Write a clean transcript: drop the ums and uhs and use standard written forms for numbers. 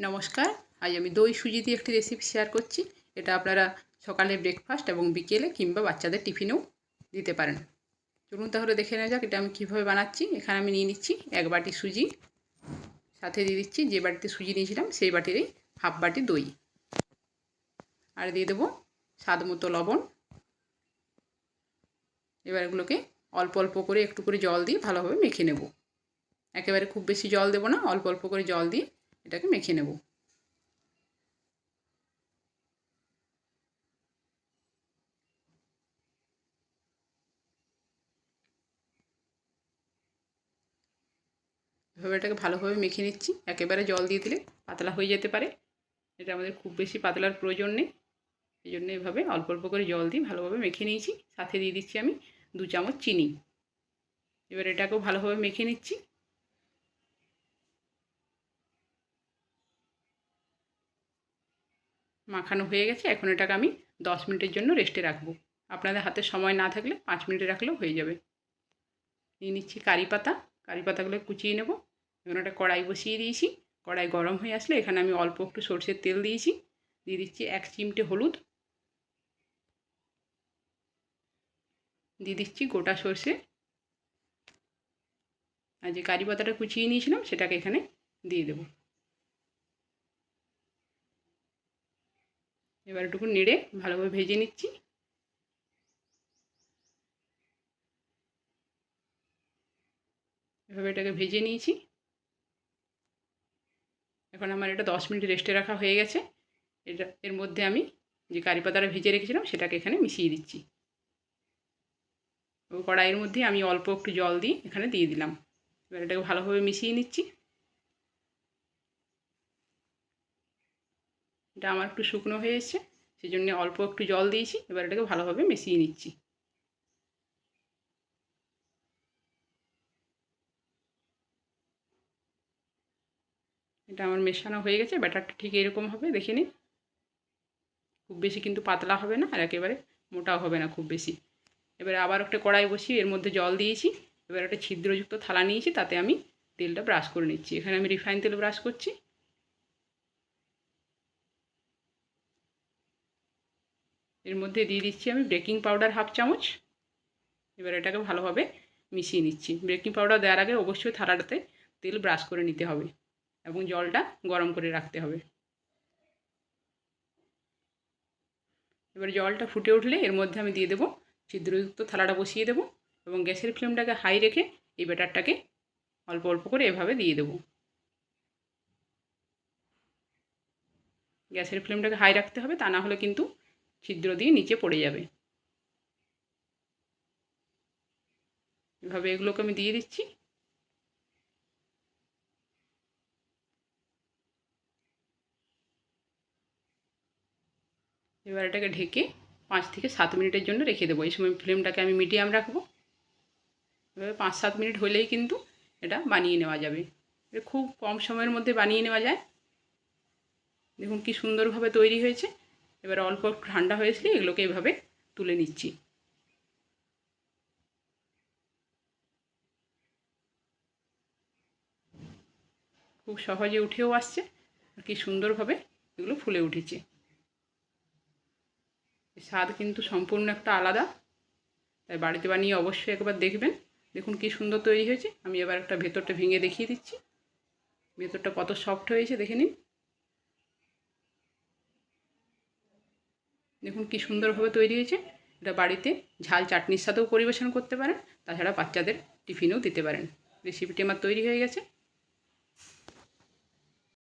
নমস্কার। আজ আমি দই সুজি দিয়ে একটি রেসিপি শেয়ার করছি। এটা আপনারা সকালে ব্রেকফাস্ট এবং বিকেলে কিংবা বাচ্চাদের টিফিনেও দিতে পারেন। চলুন তাহলে দেখে নেওয়া যাক এটা আমি কীভাবে বানাচ্ছি। এখানে আমি নিয়ে নিচ্ছি 1 বাটি সুজি, সাথে দিয়ে দিচ্ছি যে বাটিতে সুজি নিয়েছিলাম সেই বাটিরই হাফ বাটি দই, আর দিয়ে দেবো স্বাদ মতো লবণ। এবার এগুলোকে অল্প অল্প করে একটু করে জল দিয়ে ভালোভাবে মেখে নেব। একেবারে খুব বেশি জল দেবো না, অল্প অল্প করে জল দিয়ে এটাকে মেখে নেব। এভাবে এটাকে ভালোভাবে মেখে নিচ্ছি। একেবারে জল দিয়ে দিলে পাতলা হয়ে যেতে পারে, এটা আমাদের খুব বেশি পাতলার প্রয়োজন নেই। এই জন্য এভাবে অল্প অল্প করে জল দিয়ে ভালোভাবে মেখে নিয়েছি। সাথে দিয়ে দিচ্ছি আমি 2 চামচ চিনি। এবার এটাকেও ভালোভাবে মেখে নিচ্ছি। মাখানো হয়ে গেছে। এখন এটাকে আমি 10 মিনিটের জন্য রেস্টে রাখবো। আপনাদের হাতে সময় না থাকলে 5 মিনিটে রাখলেও হয়ে যাবে। নিয়ে নিচ্ছি কারি পাতা। কারি পাতাগুলো কুচিয়ে নেব। এখন একটা কড়াই বসিয়ে দিয়েছি। কড়াই গরম হয়ে আসলে এখানে আমি অল্প একটু সরষের তেল দিয়েছি। দিয়ে দিচ্ছি 1 চিমটে হলুদ, দিয়ে দিচ্ছি গোটা সরষে, আর যে কারি পাতাটা কুচিয়ে নিয়েছিলাম সেটাকে এখানে দিয়ে দেব। এবার একটু নেড়ে ভালোভাবে ভেজে নিচ্ছি। এভাবে এটাকে ভেজে নিয়েছি। এখন আমার এটা 10 মিনিট রেস্টে রাখা হয়ে গেছে। এর মধ্যে আমি যে কারি পাতাটা ভেজে রেখেছিলাম সেটাকে এখানে মিশিয়ে দিচ্ছি। ও কড়াইয়ের মধ্যে আমি অল্প একটু জল দিয়ে এখানে দিয়ে দিলাম। এবার এটাকে ভালোভাবে মিশিয়ে নিচ্ছি। এটা আমার একটু শুকনো হয়ে এসেছে, সেই জন্য অল্প একটু জল দিয়েছি। এবার এটাকে ভালোভাবে মিশিয়ে নিচ্ছি। এটা আমার মেশানো হয়ে গেছে। ব্যাটারটা ঠিক এরকম হবে, দেখে নিন। খুব বেশি কিন্তু পাতলা হবে না, আর একেবারে মোটাও হবে না খুব বেশি। এবারে আবার একটা কড়াই বসিয়ে এর মধ্যে জল দিয়েছি। এবার একটা ছিদ্রযুক্ত থালা নিয়েছি, তাতে আমি তেলটা ব্রাশ করে নিচ্ছি। এখানে আমি রিফাইন তেল ব্রাশ করছি। এর মধ্যে দিয়ে দিচ্ছি আমি বেকিং পাউডার হাফ চামচ। এবার এটাকে ভালোভাবে মিশিয়ে নিচ্ছি। বেকিং পাউডার দেওয়ার আগে অবশ্যই থালাটাতে তেল ব্রাশ করে নিতে হবে এবং জলটা গরম করে রাখতে হবে। এবার জলটা ফুটে উঠলে এর মধ্যে আমি দিয়ে দেবো ছিদ্রযুক্ত থালাটা বসিয়ে দেবো এবং গ্যাসের ফ্লেমটাকে হাই রেখে এই ব্যাটারটাকে অল্প অল্প করে এভাবে দিয়ে দেবো। গ্যাসের ফ্লেমটাকে হাই রাখতে হবে, তা না হলে কিন্তু ছিদ্র দিয়ে নিচে পড়ে যাবে। এভাবে এগুলোকে আমি দিয়ে দিচ্ছি। এবার এটাকে ঢেকে 5 থেকে 7 মিনিটের জন্য রেখে দেবো। এই সময় ফ্লেমটাকে আমি মিডিয়াম রাখবো। এভাবে 5-7 মিনিট হলেই কিন্তু এটা বানিয়ে নেওয়া যাবে। এটা খুব কম সময়ের মধ্যে বানিয়ে নেওয়া যায়। দেখুন কি সুন্দরভাবে তৈরি হয়েছে। এবার অল্প একটু ঠান্ডা হয়েছিল, এগুলোকে এভাবে তুলে নিচ্ছি। খুব সহজে উঠেও আসছে, আর কি সুন্দরভাবে এগুলো ফুলে উঠেছে। স্বাদ কিন্তু সম্পূর্ণ একটা আলাদা, তাই বাড়িতে বানিয়ে অবশ্যই একবার দেখবেন। দেখুন কি সুন্দর তৈরি হয়েছে। আমি এবার একটা ভেতরটা ভেঙে দেখিয়ে দিচ্ছি। ভেতরটা কত সফট হয়েছে দেখে নিন। দেখুন কি সুন্দরভাবে তৈরি হয়েছে। এটা বাড়িতে ঝাল চাটনির সাথেও পরিবেশন করতে পারেন, তাছাড়া বাচ্চাদের টিফিনেও দিতে পারেন। রেসিপিটি আমার তৈরি হয়ে গেছে।